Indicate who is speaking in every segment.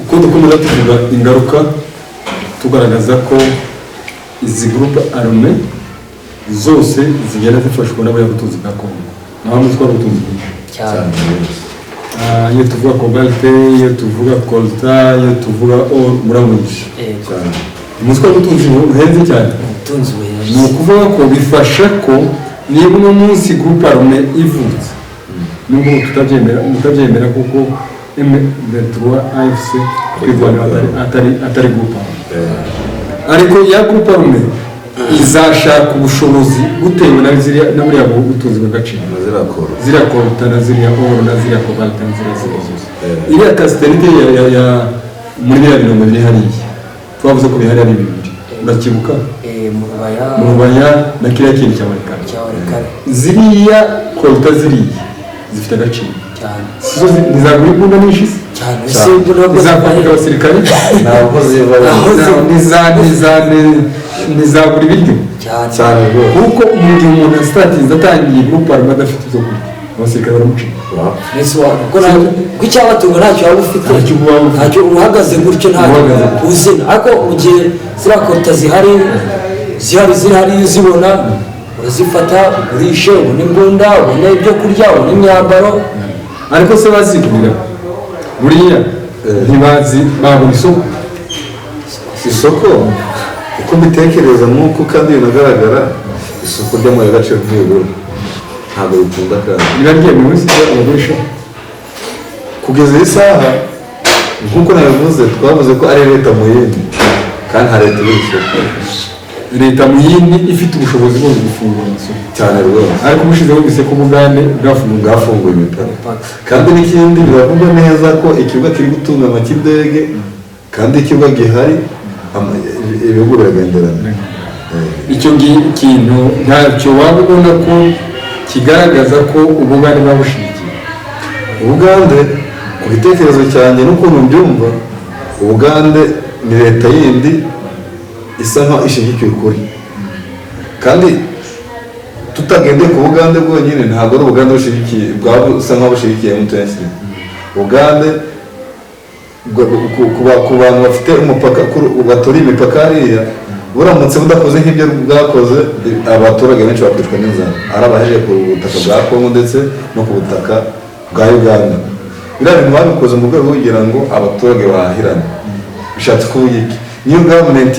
Speaker 1: uko dukomeza tuvuga ingaruka tugaragaza ko izi groupe armée zose zigenda zifashwa n'abayobozi bwa Kongo naho mutwa ubutunzi
Speaker 2: cyane
Speaker 1: iyo tuvuga cobalt iyo tuvuga coltan iyo tuvuga or muramuzi
Speaker 2: cyane
Speaker 1: mutwa ubutunzi buhenze cyane
Speaker 2: ubutunzi buhenze
Speaker 1: ni ukuvuga ko bifasha ko niba uno munsi groupe armée ivutse nubwo tutabyemera kuko M23 AFC kwivana atari groupe ariko ya groupe armée izashaka ubushobozi gutewe na buriya butunzi bw'agaciro ziriya coltan na ziriya or na ziriya cobalt na ziriya zose iriya casterite ya muri biriya bintu biri hariya twavuze ko bihari ari bibiri urakibuka mu rubaya na kiriya kintu cya warikare ziriya coltan ziriya zifite agaciro sizo ntizagura imbunda nyinshi
Speaker 2: cyane
Speaker 1: izafasha abasirikare
Speaker 3: ntabwo ziva
Speaker 1: ntizagura ibiryo
Speaker 2: cyane
Speaker 1: kuko mu gihe umuntu asitatinze atangiye groupe armée adafite ibyo kurya abasirikare baramucika
Speaker 2: kuko icyabatunga ntacyo waba ufite ntacyo uhagaze gutyo ntacyo uzina ariko mu gihe ziriya coltan zihari uzibona urazifata ugurishe ubona imbunda ubona ibyo kurya ubona imyambaro
Speaker 1: ariko se bazigurira buriya ntibazi babona
Speaker 3: isoko uko mbitekereza nk'uko kandi binagaragara isoko ry'amabuye y'agaciro ry'ibigura ntabwo bikunda kandi
Speaker 1: niba ryemewe se abagurisha
Speaker 3: kugeza iyi saha nk'uko nabivuze twavuze ko ari leta mu yindi kandi hari leta iri isoko
Speaker 1: leta mu yindi ifite ubushobozi bwo gufungura amasoko
Speaker 3: cyane rwose
Speaker 1: ariko ubushize bumvise ko Bugande
Speaker 3: bwafunguye imipaka kandi n'ikindi biravugwa neza ko ikibuga kiri gutunganywa cy'indege kandi ikibuga gihari ibihugu biragenderana
Speaker 1: icyo kintu ntacyo waba ubona ko kigaragaza ko Ubugande babushigikiye
Speaker 3: Ubugande ku gitekerezo cyanjye n'ukuntu mbyumva Ubugande ni leta yindi isa nkaho ishyigikiye ukuri kandi tutagendeye ku Bugande bwonyine ntabwo ari Ubugande bushyigikiye busa nkaho bushyigikiye M23 Ubugande ku bantu bafite umupaka baturiye imipaka hariya buramutse budakoze nk'ibyo bwakoze abaturage benshi bakwicwa n'inzara ari abahejeje ku butaka bwa Kongo ndetse no ku butaka bwa Uganda biriya bintu babikoze mu rwego kugira ngo abaturage bahahirane bishatse kuvuga iki niyo gavumenti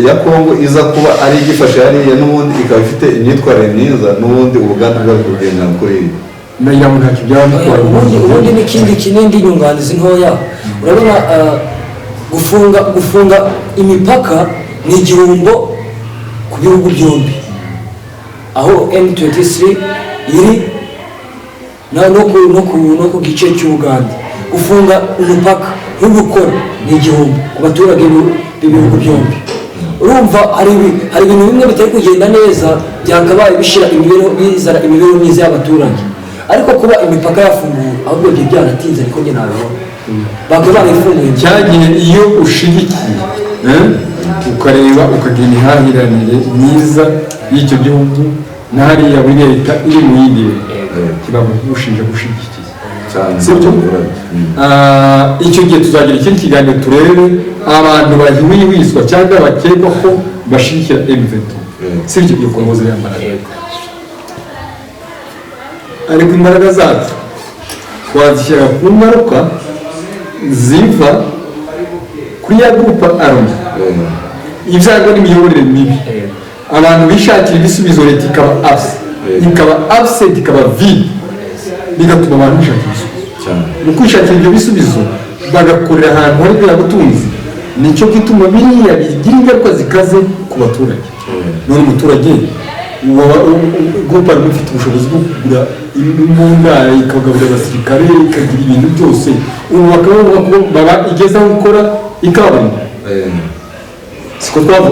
Speaker 3: ya Kongo iza kuba ari igifashe hariya n'ubundi ikaba ifite imyitwarire myiza n'ubundi Ubugande bwari kugendera kuri ibi
Speaker 1: nagira ngo ntacyo byaba bikora
Speaker 2: ubundi n'ikindi kinindi nyunganizi ntoya urabona gufunga imipaka ni igihombo ku bihugu byombi aho M23 iri no ku gice cy'Uganda gufunga umupaka ntugukora ni igihombo ku baturage b'ibihugu byombi urumva hari ibintu bimwe bitari kugenda neza byakabaye bizana imibereho myiza y'abaturage ariko kuba imipaka yafunguwe ahubwo ibyo byaratinze ariko njye nabibona bakaba barifunguye
Speaker 1: cyagiye iyo ushigikiye ukareba ukagira imihahiranire myiza y'icyo gihugu n'hariya muri leta iri mu yindi kiba ushinja gushigikiye sibyo icyo gihe tuzagira ikindi kiganiro turebe abantu bahihwiswa cyangwa bakekwa ko bashigikira M23 sibyo byo kunoza yambaraga ariko imbaraga zacu twazishyira ku ngaruka ziva kuri ya groupe armée ibyago n'imiyoborere mibi abantu bishakira ibisubizo leta ikaba absent ikaba vide bigatuma abantu bishakira ibisubizo mu kwishakira ibyo bisubizo bagakorera ahantu hari bwa butunzi nicyo gituma biriya bigira ingaruka zikaze ku baturage none umuturage groupe armée ifite ubushobozi bwo kugura imbunda ikagaburira abasirikare ikagira ibintu byose ubu bakavuga ko baba igeze aho gukora ikaburimbo siko twaje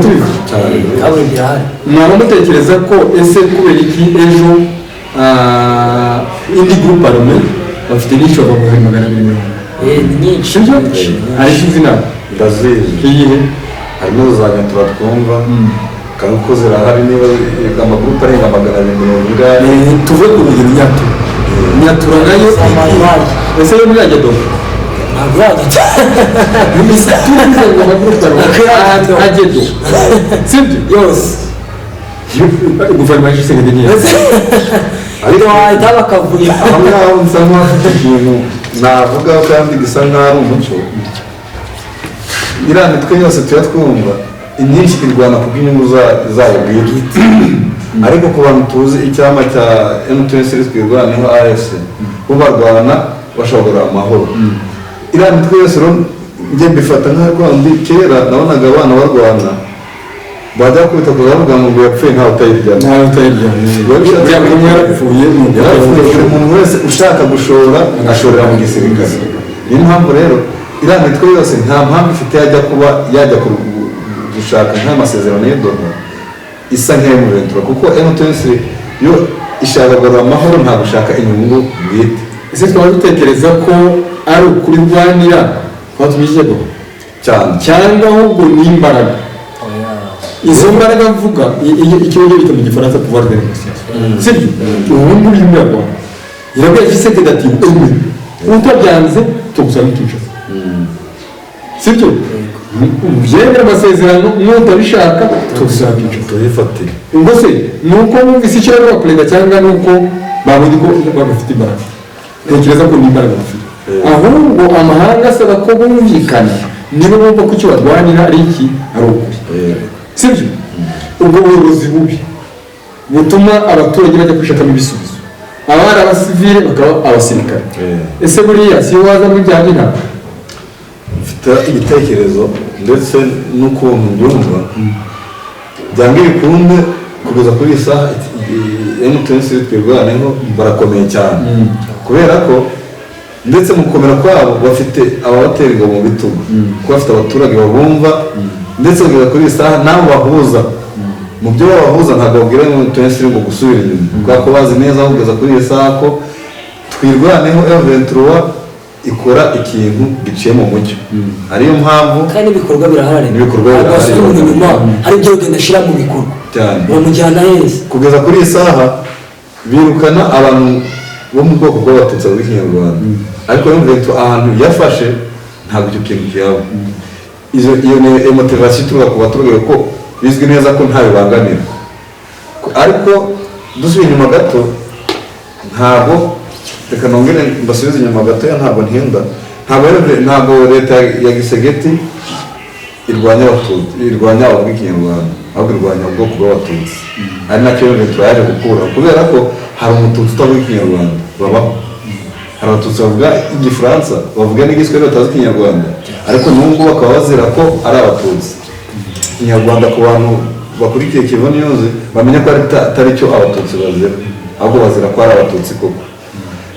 Speaker 1: tubivuga
Speaker 2: kaburimbo irahari
Speaker 1: mwaba mutekereza ko ese kubera iki ejo indi groupe armée bafite n'icyo bavuga 200
Speaker 2: ni nyinshi
Speaker 1: ari izina
Speaker 3: ndazizi
Speaker 1: iyihe
Speaker 3: harimo za Nyatura twumva kandi uko zirahari niba amagurupe arenga 200
Speaker 1: tuve ku rugero Nyatura nayo ese yo murajya dogo
Speaker 2: ntabwo yagita
Speaker 1: turize ngo amagufa agedo sibyo
Speaker 2: yose
Speaker 1: guverinoma y'isegede niyo
Speaker 2: ariko wahita bakavuye
Speaker 3: aho ngaho nsa nk'abafite ikintu navuga kandi gisa nk'aho ari umuco iriya mitwe yose tuba twumva inyinshi irwana ku bw'inyungu zabo bwite ariko ku bantu tuzi icyama cya M23 twirwanaho AFC bo barwana bashobora amahoro iriya mitwe yose rero njye mbifata nk'aho kera nabonaga abana barwana bajya kubita kuzavuga ngo yapfuye ntawe utayiryana
Speaker 1: buriya muntu yarapfuye
Speaker 3: buri muntu wese ushaka gushora ashorera mu gisirikare niyo mpamvu rero iriya mitwe yose nta mpamvu ifite yajya gushaka nk'amasezerano y'Doha isa nk'iy'umuventura kuko M23 yo ishaka kugarura amahoro nta gushaka inyungu bwite.
Speaker 1: ese twaba dutekereza ko ari ukuri rwanira twatumye ikigego cyangwa ahubwo ni imbaraga izo mbaraga mvuga ikibazo bita mu gifaransa pouvoir de négociation sibyo ubu ngubu uri mu Rwanda irabwira Tshisekedi ati utabyanze tugusaba Kinshasa sibyo byemera amasezerano n'utabishaka tugusaba Kinshasa
Speaker 3: tuyifatire
Speaker 1: ubwo se ni uko bumvise icyo bari bakurega cyangwa ni uko babonye ko bafite imbaraga ntekereza ko ni imbaraga bafite ahubwo amahanga asaba ko bumvikana niba bumva ko icyo barwanira ari iki ari ukuri sibyo ubwo buyobozi bubi butuma abaturage bajya kwishakamo ibisubizo abari abasivile bakaba abasirikare ese buriya si waza muri bya binama
Speaker 3: mfite igitekerezo ndetse n'ukuntu mbyumva byanga bikunde kugeza kuri iyi saha M23 twirwanaho barakomeye cyane kubera ko ndetse mu gukomera kwabo bafite ababatera ingabo mu bitugu kuko bafite abaturage babumva ndetse kugeza kuri iyi saha nabo bahuza mu byo babahuza ntabwo babwira M23 ngo gusubira inyuma kubera ko bazi neza kugeza kuri iyi saha ko twirwaneho M23 ikora ikintu giciye mu mucyo ariyo mpamvu
Speaker 2: kandi ibikorwa birahari inyuma hari ibyo ugenda ashyira mu bikorwa
Speaker 3: cyane
Speaker 2: bamujyana heza
Speaker 3: kugeza kuri iyi saha birukana abantu bo mu bwoko bw'abatutsi bw'ikinyarwanda ariko M23 ahantu yafashe ntabwo icyo kintu kiyaba iyo ni motivasiyo ituruka ku baturage ko bizwi neza ko ntayo banganira ariko dusubiye inyuma gato ntabwo reka nongere mbasubize inyuma gatoya ntabwo ntinda ntabwo leta ya Gisegeti irwanya abatutsi irwanya abo bw'ikinyarwanda ahubwo irwanya ubwoko bw'abatutsi ari nacyo leta yaje gukura kubera ko hari umututsi utavuga ikinyarwanda babaho hari abatutsi bavuga igifaransa bavuga n'igiswahili batazi ikinyarwanda ariko n'ubu bakaba bazira ko ari abatutsi ikinyarwanda ku bantu bakurikiye Kivu News bamenya ko atari cyo abatutsi bazira ahubwo bazira ko ari abatutsi koko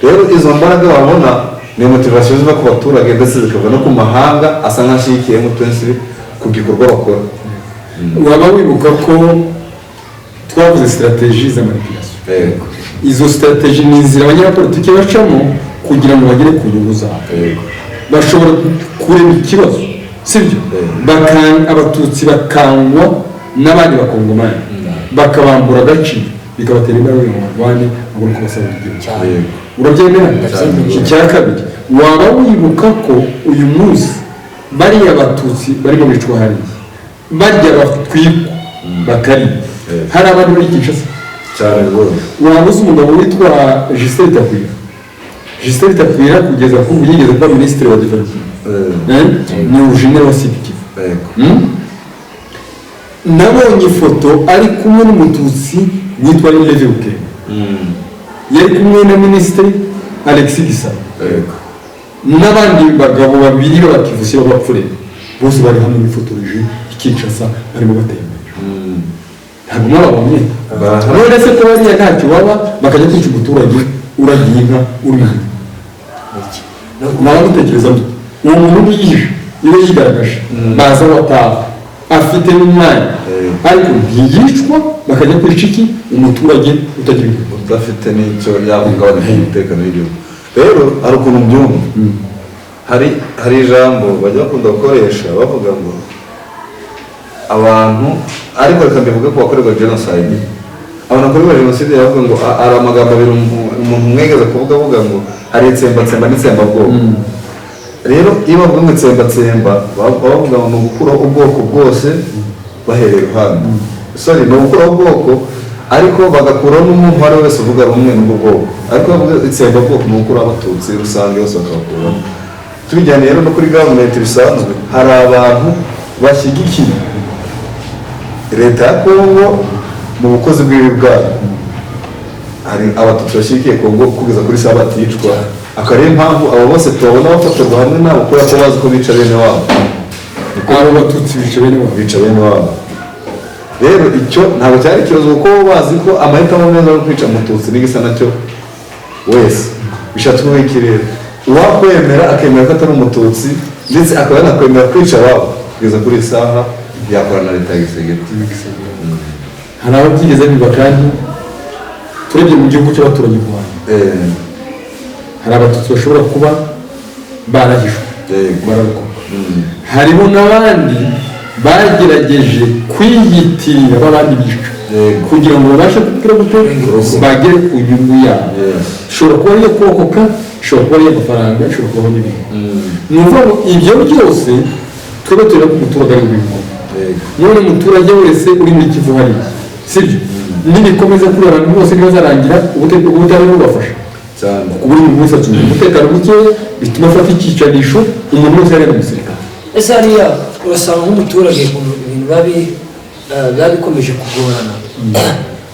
Speaker 3: rero izo mbaraga babona ni motivasiyo ziva ku baturage ndetse zikava no ku mahanga asa nk'ashyigikiye M23 ku gikorwa bakora
Speaker 1: waba wibuka ko twavuze strategie za manipulation izo strategie ni inzira abanyapolitiki bacamo kugira ngo bagere ku nyungu zabo bashobora kurema ikibazo sibyo abatutsi bakangwa n'abandi bakongomani bakabambura agaciro bikabatera imbaraga mu barwane ngo nuko basaba igihugu urabyemera icya kabiri waba wibuka ko uyu munsi bariya abatutsi barimo bicwa hariya barya batwikwa bakari hari abandi muri Kinshasa
Speaker 3: cyane rwose
Speaker 1: waba uzi umugabo witwa Justin Takwira kugeza ku ubu yigeze kuba minisitiri wa development ni urujinere wa Sidikivu nabonye ifoto ari kumwe n'umututsi witwa Levi Bukeye yari kumwe na minisitiri Alexis Gisaro n'abandi bagabo babiri b'abakivusi b'abapfurere bose bari hamwe bifotoreje i Kinshasa barimo batembera ntabwo mwababonye none se ko bariya ntacyo baba bakajya kwica umuturage uragiye inka urumwe nawe gutekereza uwo muntu yihishe iyo yigaragaje baza wataha afite n'umwanya ariko ntiyicwa bakajya kwica iki umuturage utagira ibikorwa
Speaker 3: udafite n'icyo yahungabanya umutekano w'igihugu rero hari ukuntu byumva hari ijambo bajya bakunda gukoresha bavuga ngo abantu ariko reka mbivuge ko bakorerwa genocide abantu bakorerwa jenoside bavuga ngo hari amagambo abiri umuntu umwegeze kuvuga avuga ngo hari itsembatsemba n'itsembabwoko rero iyo bavuga ngo itsembatsemba bavuga ngo ni ugukuraho ubwoko bwose bahereye iruhande sorry ni ugukuraho ubwoko ariko bagakuraho n'umuntu uwo ari we wese uvuga rumwe n'ubwo bwoko ariko bavuga itsembabwoko ni ugukuraho abatutsi rusange bose bakabakuraho tubijyanye rero no kuri gavumenti bisanzwe hari abantu bashyigikiye leta ya Kongo mu bukozi bw'ibi bwabo hari abatutsi bashyigikiye Kongo kugeza kuri saa baticwa akaba ariyo mpamvu abo bose tubabona bafatirwa hamwe nabo kubera ko bazi ko bica bene wabo
Speaker 1: abo batutsi
Speaker 3: bica bene wabo rero icyo ntabwo cyari ikibazo kuko bazi ko amahitamo meza yo kwica umututsi n'igisa nacyo wese bishatse kuvuga iki rero uwakwemera akemera ko atari umututsi ndetse akaba yanakwemera kwica wabo kugeza kuri iyi saha yakorana na leta ya gisegeti
Speaker 1: hari abo byigeze biba kandi turebye mu gihugu cy'abaturanyi mu Rwanda hari abatutsi bashobora kuba barahishwe bararokoka harimo n'abandi bagerageje kwiyitirira b'abandi bica kugira ngo babashe kugira gute bagere ku nyungu yabo ishobora kuba ariyo kurokoka ishobora kuba ariyo amafaranga ishobora kubaho n'ibintu ni ukuvuga ngo ibyo byose twebwe tureba ko umuturage ari ubibona none umuturage wese uri muri Kivu hariya sibyo nibikomeza kuri abantu bose ntibazarangira ubutabera bubafasha
Speaker 3: cyane
Speaker 1: buri muntu wese atunze umutekano mukeya bituma afata icyicanisho umuntu wese yari umusirikare
Speaker 2: ese hariya urasanga nk'umuturage ibintu biba bikomeje kugorana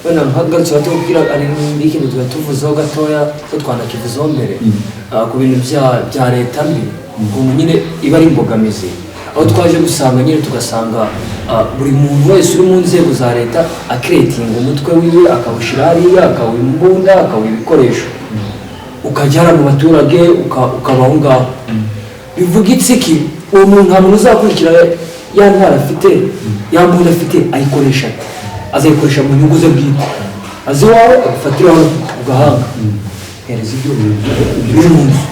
Speaker 2: wenda nkagarutse batubwira ari n'ikintu tuba tuvuzeho gatoya ko twanakivuzeho mbere ku bintu bya leta mbi ukuntu nyine iba ari imbogamizi aho twaje gusanga nyine tugasanga buri muntu wese uri mu nzego za leta akiretinga umutwe wiwe akawushyira hariya akawuha imbunda akawuha ibikoresho ukajyana mu baturage ukaba aho ngaho bivuga iki uwo muntu nta muntu uzakurikira ya ntwara afite ya mbunda afite ayikoresha azayikoresha mu nyungu ze bwite azi iwawe agufatiraho ku gahanga hereza ibyo biri mu nzu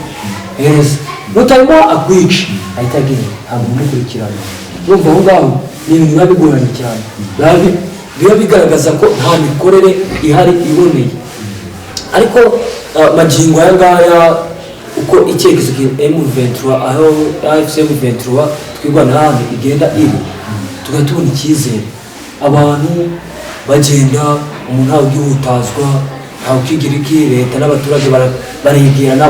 Speaker 2: hereza nutarimo akwica ahita agenda ntabwo umukurikirana urumva aho ngaho ni ibintu biba bigoranye cyane biba bigaragaza ko nta mikorere ihari iboneye ariko magingo aya ngaya uko icyerekezo M23 aho AFC M23 twigwana n'ahandi igenda iri tugatubona icyizere abantu bagenda umuntu ntawe ugihutazwa ntawe ukigira iki leta n'abaturage baregerana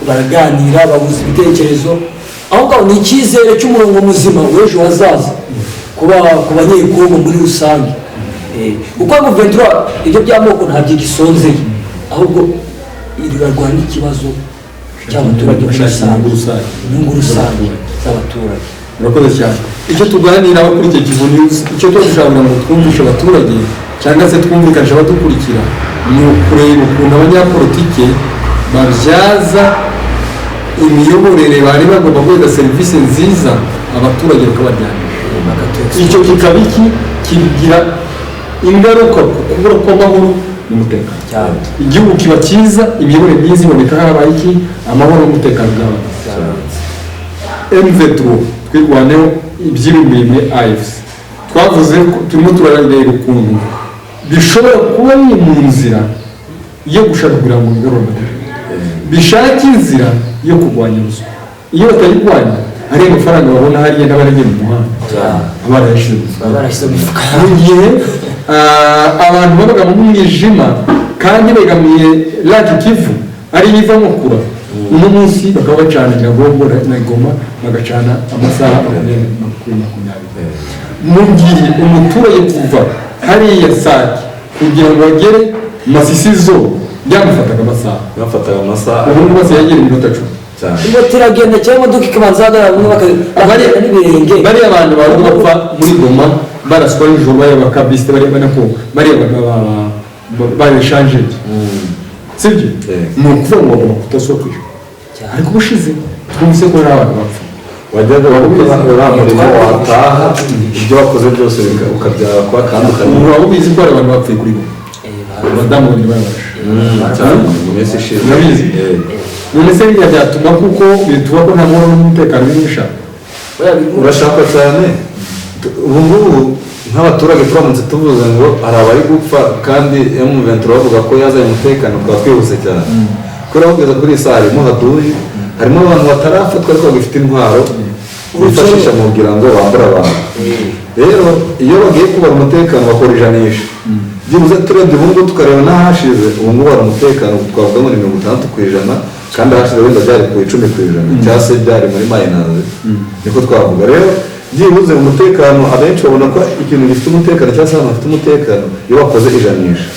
Speaker 2: baraganira bahuza ibitekerezo aho ngaho ni icyizere cy'umurongo muzima w'ejo hazaza ku banyekongo muri rusange kuko M23 ibyo by'amoko ntabyo gisonzeye ahubwo irarwana n'ikibazo cy'abaturage bashaka inyungu rusange z'abaturage.
Speaker 1: Murakoze cyane. Icyo tuganira kuri icyo Kivu News, icyo dushaka ngo twumvishe abaturage cyangwa se twumvikanisha abadukurikira ni ukureba ukuntu abanyapolitike babyaza imiyoborere bari bagomba guha serivisi nziza abaturage bakabajyana. Icyo kikaba iki kigira ingaruka ku kubura kw'amahoro n'umutekano cyane. Igihugu kiba cyiza, imiyoborere myiza iboneka habaye iki amahoro n'umutekano by'abantu. M23 twirwaneho iby'ibimeme AFC twavuze ko turimo turareba ukuntu bishobora kuba ni mu nzira yo gushaka kugira ngo bigarure bishaka inzira yo kurwanya ruswa. Iyo batayirwanya hari amafaranga babona hariya n'abarengera mu muhanda abarayashize mu gihe abantu babaga mu mwijima kandi begamiye Laki Kivu ari yivamo kura uno munsi bakaba bacanira gombora na Goma bagacana amasaha 20 mu gihe umuturage kuva hariya Sake kugira ngo agere Masisi zo byamufataga amasaha ubu bose yagera iminota 10 cyane
Speaker 2: iyo turagenda cyangwa imodoka ikabanza bamwe bakagenda n'ibirenge
Speaker 1: bari abantu barugo bapfa muri Goma baraswa n'ijoro bayabakabiste bari banako bari babishanje sibyo ni ukuvuga ngo kutaswa kwisho ariko bushize twumvise ko ari abantu bapfa
Speaker 3: wajyaga bakora uramurimo wataha ibyo wakoze byose ukabyara kwa kandi
Speaker 1: umuntu waba ubizi ko ari abantu bapfuye kuri bo abadamu bari barabasha
Speaker 3: cyane mu minsi ishize
Speaker 1: nabizi none se byatuma kuko bituba ko nta mahoro n'umutekano w'ibisha
Speaker 3: urashaka cyane ubu ngubu nk'abaturage turamutse tuvuze ngo hari abari gupfa kandi M23 bavuga ko yazanye umutekano kwa twihuse cyane kubera kugeza kuri saa harimo haduyi harimo abantu batarafatwa ariko bagifite intwaro bifashisha mu kugira ngo bambure abantu. Rero iyo bagiye kubara umutekano bakora ijanisha, byibuze turebye ubu ngubu tukareba n'ahashize, ubu ngubu hari umutekano twavuga ngo ni 60%, kandi ahashize wenda byari ku 10%, cyangwa se byari muri mayinazi, niko twavuga. Rero byibuze umutekano abenshi babona ko ikintu gifite umutekano cyangwa se abantu bafite umutekano iyo bakoze ijanisha.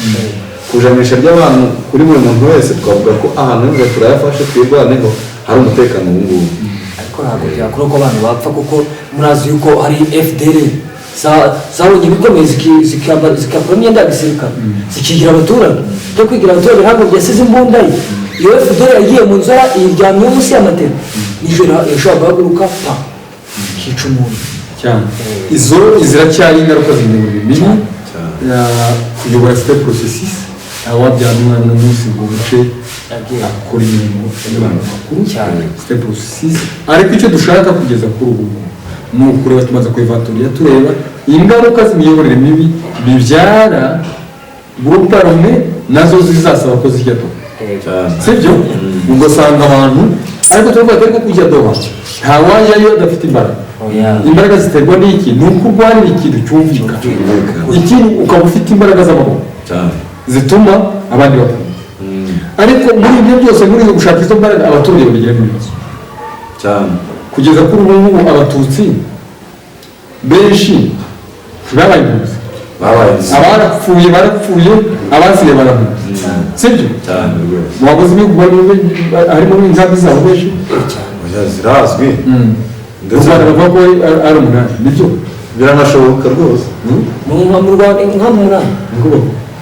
Speaker 3: Ku ijanisha ry'abantu kuri buri muntu wese twavuga ko ahantu hose turayafashe twirwaneho hari umutekano ubu ngubu.
Speaker 2: ariko ntabwo byakora ko abantu bapfa, kuko murazi yuko hari FDL zabonye ibikomeye zikakora imyenda ya gisirikare zikigira abaturage, byo kwigira abaturage ntabwo byasize imbunda ye. Iyo FDL yagiye mu nzara iryamye munsi y'amatera, nijoro yashobora guhaguruka pa kica umuntu
Speaker 1: cyane. Izo ziracyari ingaruka z'imibiri mibi kuyobora step processes, awabyara umwana n'umunsi ngo bice akora imirimo y'abantu bakuru
Speaker 2: cyane
Speaker 1: step processes. Ariko icyo dushaka kugeza kuri ubu ni ukureba, tumaze kuyivaturira tureba ingaruka z'imiyoborere mibi bibyara groupe armée nazo zizasaba ko zijya doha, sibyo? ugasanga abantu ariko turavuga ko ariko kujya doha nta wajyayo adafite imbaraga. Imbaraga ziterwa n'iki? Ni uko urwanira ikintu cyumvikana, ikindi ukaba ufite imbaraga z'amaboko zituma abandi bakunda. Ariko muri ibyo byose, muri izo gushaka izo mbaraga, abaturage babigiramo ibibazo
Speaker 3: cyane.
Speaker 1: Kugeza kuri ubu ngubu abatutsi benshi babaye impunzi, abarapfuye barapfuye, abasigaye barahunga, sibyo? Wabuze ibihugu harimo n'inkambi zabo benshi
Speaker 3: zirazwi,
Speaker 1: ndetse baravuga ko ari 8, nibyo
Speaker 3: biranashoboka rwose.
Speaker 2: mu Rwanda inkambi 8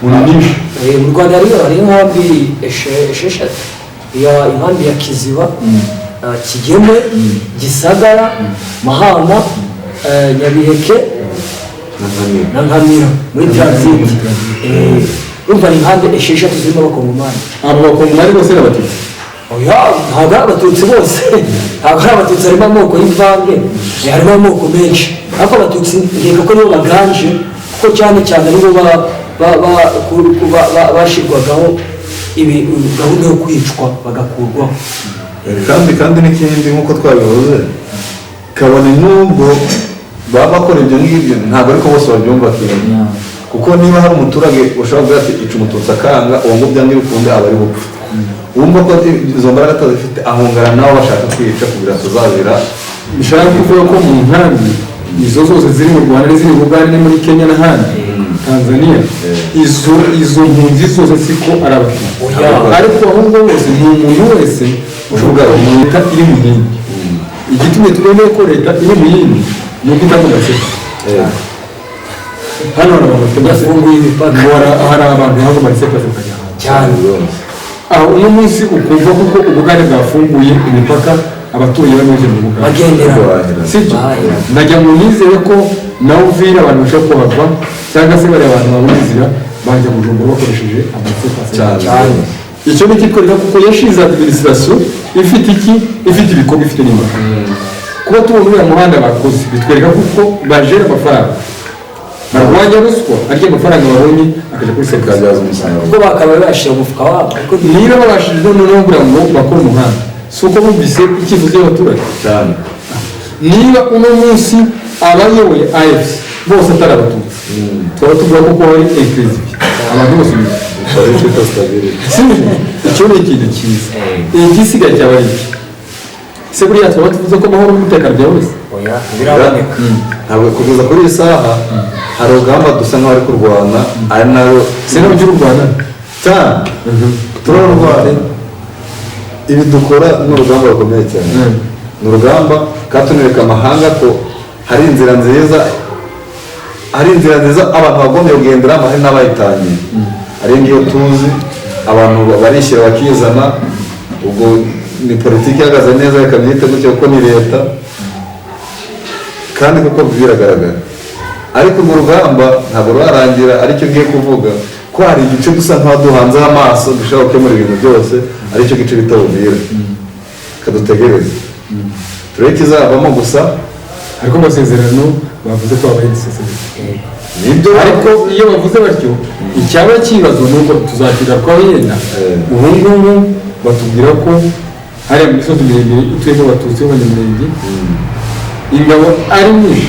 Speaker 2: mu Rwanda hari inkambi 6, inkambi ya Kiziba, Kigeme, Gisagara, Mahama, Nyabiheke na Nkamira muri transit. Urumva ni inkambi 6 zirimo abakongomani.
Speaker 1: Abo bakongomani bose n'abatutsi?
Speaker 2: Ntabwo ari abatutsi bose, ntabwo ari abatutsi, harimo amoko y'imvange, harimo amoko menshi, ariko abatutsi nkeka ko nibo baganje, kuko cyane cyane nibo bashyirwagaho gahunda yo kwicwa bagakurwaho.
Speaker 3: kandi n'ikindi nk'uko twabivuze, kabone n'ubwo baba bakora ibyo ngibyo ntabwo ariko bose babyumva kimwe, kuko niba hari umuturage ushobora kuvuga ati ica umututsi akanga, uwo ngo byange bikunde aba ari bupfa. Wumva ko izo mbaraga atazifite ahungana nabo bashaka kwica kugira ngo tuzazira.
Speaker 1: Bishaka kuvuga ko mu nkambi izo zose ziri mu Rwanda n'iziri mu Uganda muri Kenya n'ahandi Tanzania, izo mpunzi zose siko ari abatutsi, ariko ahubwo bose ni umuntu wese uvuga mu leta iri mu yindi. Igitumye tubone ko leta iri mu yindi ni uko itamugatse. Hano hari abantu bafunguye imipaka, hari abantu ntabwo barise bakajya
Speaker 2: cyane.
Speaker 1: Aho uno munsi ukumva kuko ubugande bwafunguye imipaka, abatuye bameze mu Bugande
Speaker 2: bagendera,
Speaker 1: sibyo? Najya mu nizere ko nawe uvira abantu bashobora kuhava, cyangwa se bari abantu babona inzira bajya Bujumbura bakoresheje amasepasi cyane. Icyo ni ikikorera kuko yashize administration ifite ibikorwa, ifite n'imbaga. Kuba tubona uriya muhanda bakoze bitwereka kuko bajera amafaranga, barwanya ruswa, ariko amafaranga babonye akajya kuri sekasi yazo umusaruro,
Speaker 2: kuko bakabaye bashyira umufuka wabo.
Speaker 1: Niba babashije noneho kugira ngo bakore umuhanda, si uko bumvise icyifuzo cy'abaturage cyane. Niba uno munsi abayoboye AFC bose atari abatutsi, twaba tuvuga ko hari inclusive, abantu bose icyo ni ikintu cyiza. Igisigaye cyaba ari iki? Se buriya twaba tuvuze ko amahoro n'umutekano bya wese
Speaker 2: biraboneka.
Speaker 3: Ntabwo kugeza kuri iyi saha hari urugamba dusa nk'aho ari kurwana, ari nayo
Speaker 1: se n'uburyo u Rwanda
Speaker 3: cyane turarwana. Ibi dukora ni urugamba rukomeye cyane, ni urugamba katunereka amahanga ko hari inzira nziza, abantu bagomba kugenderamo, hari n'abayitangiye. Ari ngiyo tuzi abantu barishyira bakizana, ubwo ni politiki ihagaze neza, reka byite gutyo kuko ni leta, kandi kuko biragaragara. Ariko mu rugamba ntabwo rurarangira, aricyo ngiye kuvuga ko hari igice dusa nk'aho duhanzeho amaso dushobora gukemura ibintu byose, aricyo gice bita Uvira. Kadutegereze turebe ikizavamo, gusa
Speaker 1: ariko amasezerano bavuze ko habaye isezerano
Speaker 3: nibyo.
Speaker 1: Ariko iyo bavuze batyo, icyaba kibazo ni uko tuzagira ko yenda ubu ngubu batubwira ko hariya mu misozi miremire ituyemo abatutsi b'abanyamurenge ingabo ari nyinshi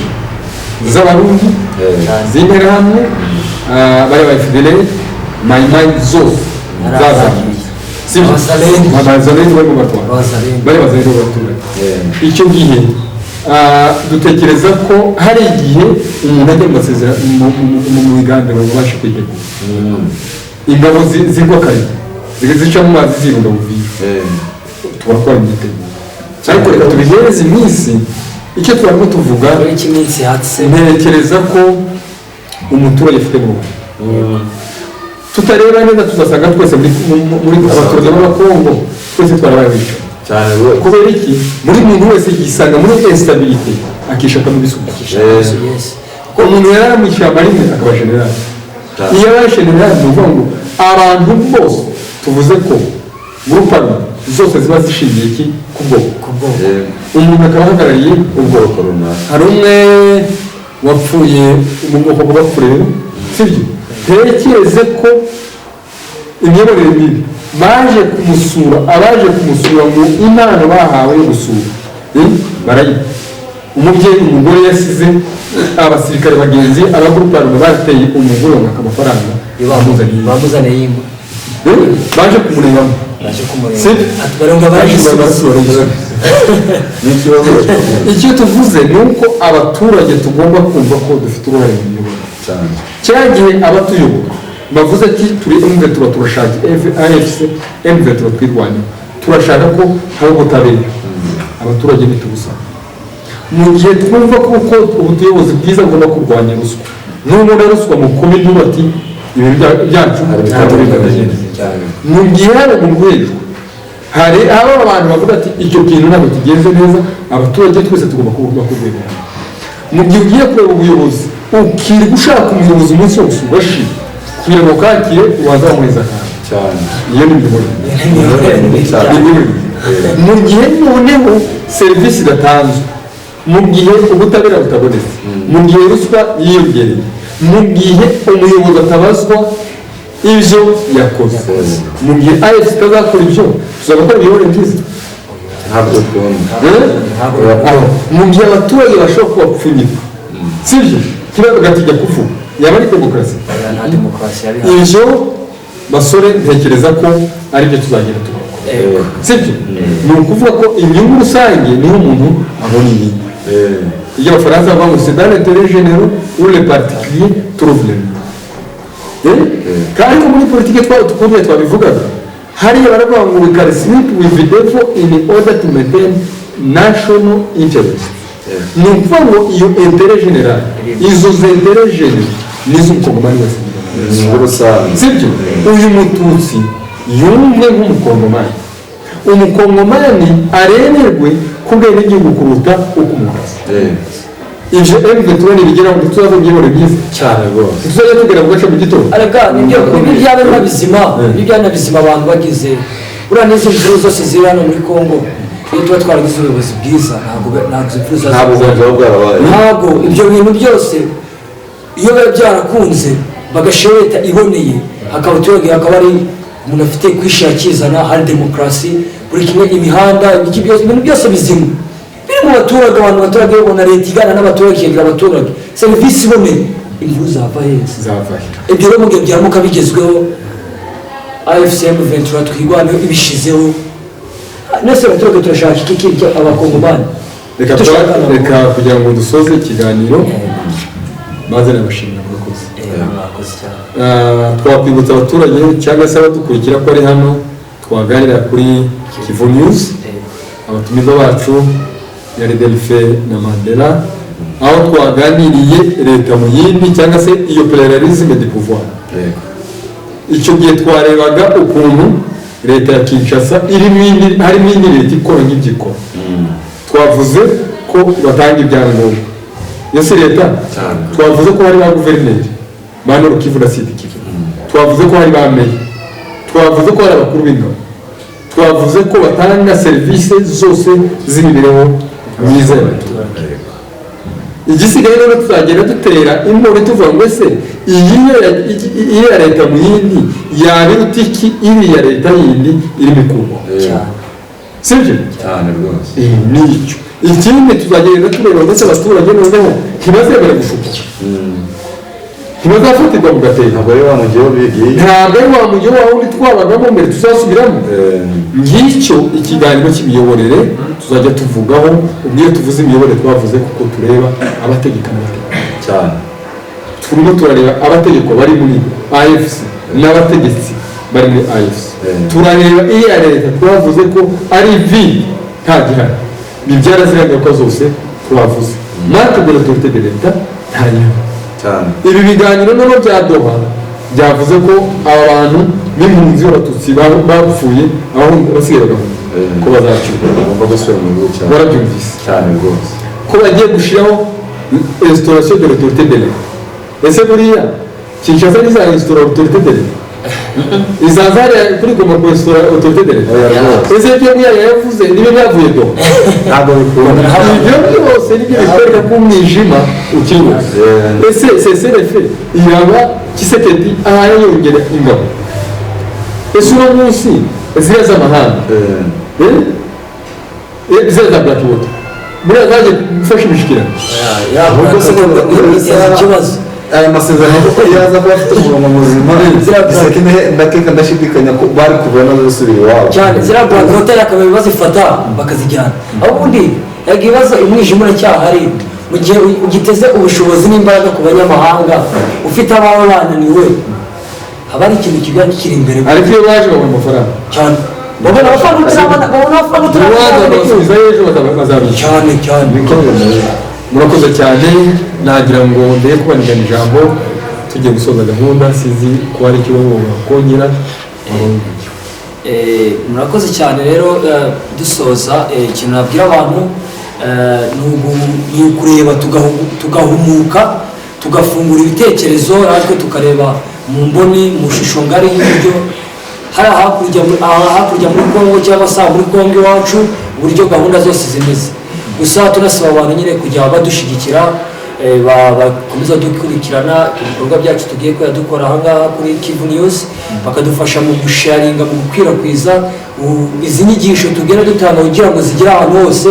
Speaker 1: z'abarundi z'interahamwe bari ba FDLR mayimayi zose zazamuye abazalendo barimo barwana bari bazalendo b'abaturage icyo gihe dutekereza ko hari igihe umuntu ajya mu masezerano mu biganiro babasha kwitegura ingabo zigwa kare zica mu mazi zirunda buvira tubakora imyiteguro ariko reka tubihereze iminsi icyo turarimo tuvuga ntekereza ko umuturage afite mu tutareba neza tuzasanga twese muri abaturage b'abakongo twese twarabaye bicaye kubera iki muri muntu wese yisanga muri instabilité akishakamo ibisubizo umuntu yari mu ishyamba rimwe akaba generali iyo abaye generali ni ukuvuga ngo abantu bose tuvuze ko grupama zose ziba zishingiye iki ku bwoko umuntu akaba ahagarariye ubwoko runaka hari umwe wapfuye mu bwoko bw'abapfurero sibyo tekereze ko imiyoborere mibi baje kumusura abaje kumusura mu impano bahawe yo gusura barayiha umubyeyi umugore yasize abasirikare bagenzi abagurupana bateye umugore waka amafaranga
Speaker 2: bamuzaniye
Speaker 1: baje kumurebamo icyo tuvuze ni uko abaturage tugomba kumva ko dufite uruhare mu miyoborere cya gihe abatuyobora bavuze ati turi M23 turashaka AFC M23 twirwanya turashaka ko haba ubutabera abaturage ntitubusaba mu gihe twumva ko ubuyobozi bwiza bugomba kurwanya ruswa n'umuntu ruswa mu komedi bati ibintu byacu mu gihe hari mu rwego hari abo abantu bavuga ati icyo kintu ntabwo kigenze neza abaturage twese tugomba kuvuga ku rwego mu gihe ugiye kureba ubuyobozi ukiri gushaka umuyobozi umunsi wose ugashira kugira ngo kakire ubanza wamuheza akantu cyane iyo ni imiyoborere mu gihe noneho serivisi idatanzwe mu gihe ubutabera butabonetse mu gihe ruswa yiyongereye mu gihe umuyobozi atabazwa ibyo yakoze mu gihe AFC itazakora ibyo tuzakora imiyoborere myiza ntabwo mu gihe abaturage bashobora kubapfunyika sibyo kibazo gatijya kuvuga yaba ari demokarasi ibyo basore ntekereza ko aribyo tuzagenda tugakora sibyo ni ukuvuga ko inyungu rusange niho umuntu abona inyungu iyo abafaransa bavuga ngo c'est dans l'intérêt général ou les particuliers trouvent le kandi muri politiki twukundiye twabivugaga hariya baravuga ngo we can sleep with the devil in order to maintain national interest ni ukuvuga ngo iyo intérêt général izo intérêt général nizo umukongomani wese sibyo uyu mututsi yumve nk'umukongomani umukongomani aremerwe ku bwenegihugu kuruta uko umukazi ibyo M23 nibigeraho tuzaza byibore byiza cyane rwose tuzajya tugera mu gace mu gitondo
Speaker 2: arega nibyo byaba nabizima bijyana bizima abantu bagize ura n'izo mvuru zose ziri hano muri Kongo iyo tuba twaragize ubuyobozi bwiza ntabwo ibyo bintu byose iyo biba byarakunze bagashyira leta iboneye hakaba abaturage hakaba ari umuntu afite kwishira kizana hari demokarasi buri kimwe imihanda ibintu byose bizima biri mu baturage abantu baturage babona leta igana n'abaturage ikegera abaturage serivisi iboneye imvuru zava heza ibyo rero mu gihe byamuka bigezweho AFC M23 twirwanaho ibishizeho nese abaturage turashaka iki abakongomani
Speaker 1: reka kugira ngo dusoze ikiganiro maze nabashimira murakoze twakwibutsa abaturage cyangwa se abadukurikira ko ari hano twaganira kuri Kivu News abatumiza bacu yari Delphe na Mandela aho twaganiriye leta mu yindi cyangwa se iyo pluralisme de pouvoir icyo gihe twarebaga ukuntu leta ya Kinshasa harimo indi leta ikora nk'ibyikora twavuze ko batanga ibyangombwa iyo si leta twavuze ko hari ba guverineri ba Nord Kivu na Sud Kivu twavuze ko hari ba meya twavuze ko hari abakuru b'ingabo twavuze ko batanga serivisi zose z'imibereho myiza y'abaturage igisigaye rero tuzagenda dutera imboro tuvuga ngo ese iyi ya leta mu yindi yabiruta iki iri ya leta yindi iri mikurwa sibyo
Speaker 3: cyane rwose
Speaker 1: nicyo ikindi tuzagenda tureba ndetse abaturage noneho ntibazemere gushukwa ntibazafatirwa mu gatebo
Speaker 3: ntabwo ari wa mugihe bigiye
Speaker 1: ntabwo ari wa mujyi wawe undi twabagamo mbere tuzasubiramo ngicyo ikiganiro cy'imiyoborere tuzajya tuvugaho ubwo iyo tuvuze imiyoborere twavuze kuko tureba abategeka
Speaker 3: cyane
Speaker 1: turimo turareba abategeko bari muri AFC n'abategetsi bari muri AFC turareba iya leta twavuze ko ari vi nta gihari bibyara ziriya ngaruka zose twavuze natwe de l'autorité de l'État nta nyuma
Speaker 3: cyane
Speaker 1: ibi biganiro noneho bya Doha byavuze ko aba bantu b'impunzi b'abatutsi bapfuye aho basigaye bagahunga ko bazacurwa
Speaker 3: bagomba gusubira mu gihugu cyane
Speaker 1: warabyumvise
Speaker 3: cyane rwose
Speaker 1: ko bagiye gushyiraho restauration de l'autorité de l'État ese buriya Kinshasa ntizaresitora autorité de l'État izaza kuri goma kuresitora autorité de l'État ese ibyo buriya yavuze niba byavuye Doha
Speaker 3: ntabwo bikunda
Speaker 1: ibyo byose nibyo bitwereka ko umwijima ukiri wose ese CCRF yaba Kisekedi ahaye yongera ingabo ese uno munsi ziriya z'amahanga ziriya za black water buriya zaje gufasha imishyikirano
Speaker 3: ahubwo se
Speaker 2: ikibazo
Speaker 3: aya masezerano kuko yaza kuba afite umurongo muzima ndakeka ndashidikanya ko bari kuva no gusubira iwabo
Speaker 2: cyane ziriya black water akaba bazifata bakazijyana aho ubundi yaga ibibazo umwijima uracyahari mu gihe ugiteze ubushobozi n'imbaraga ku banyamahanga ufite abawe bananiwe haba ari ikintu kiba kiri imbere
Speaker 1: ariko iyo baje babona amafaranga
Speaker 2: cyane babona amafaranga
Speaker 1: basubiza ejo bazabishyura
Speaker 2: cyane cyane
Speaker 1: murakoze cyane nagira ngo ndebe kubanigana ijambo tugiye gusoza gahunda sizi ko hari icyo bakongera
Speaker 2: murakoze cyane rero dusoza ikintu nabwira abantu ni ukureba tugahumuka tugafungura ibitekerezo natwe tukareba mu mboni mu shusho ngari y'uburyo hari hakurya muri Kongo cyangwa se muri Kongo iwacu uburyo gahunda zose zimeze gusa tunasaba abantu nyine kujya badushyigikira bakomeza dukurikirana ibikorwa byacu tugiye kuba dukora ahangaha kuri Kivu News bakadufasha mu gusharinga mu gukwirakwiza izi nyigisho tugenda dutanga kugira ngo zigire ahantu hose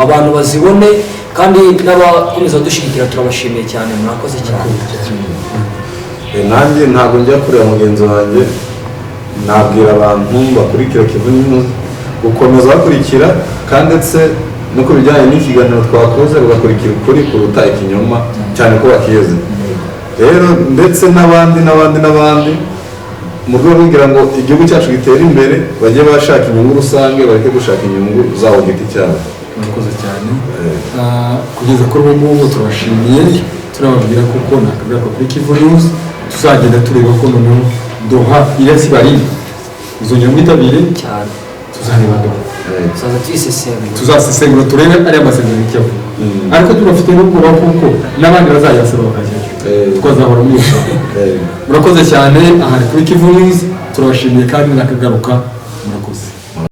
Speaker 2: abantu bazibone kandi n'abakomeza dushyigikira turabashimiye cyane murakoze cyane
Speaker 3: nanjye ntabwo njya kureba mugenzi wanjye nabwira abantu bakurikira Kivu News gukomeza bakurikira kandi ndetse no ku bijyanye n'ikiganiro twakoze bagakurikira ukuri kuruta ikinyoma cyane ko bakizi rero ndetse n'abandi mu rwego rwo kugira ngo igihugu cyacu gitere imbere bajye bashaka inyungu rusange bareke gushaka inyungu zabo giti cyabo
Speaker 1: murakoze cyane kugeza kuri ubu ngubu turabashimiye turababwira kuko nakagaruka kuri Kivu News tuzagenda tureba ko noneho Doha irasi bari izongera mwitabire
Speaker 2: cyane
Speaker 1: tuzareba Doha tuzasesengura turebe ariya masezerano icyo avuga ariko tunafite n'ubwoba kuko n'abandi bazayasaba bakajyayo twazahora mwishima murakoze cyane aha kuri Kivu News turabashimiye kandi nakagaruka murakoze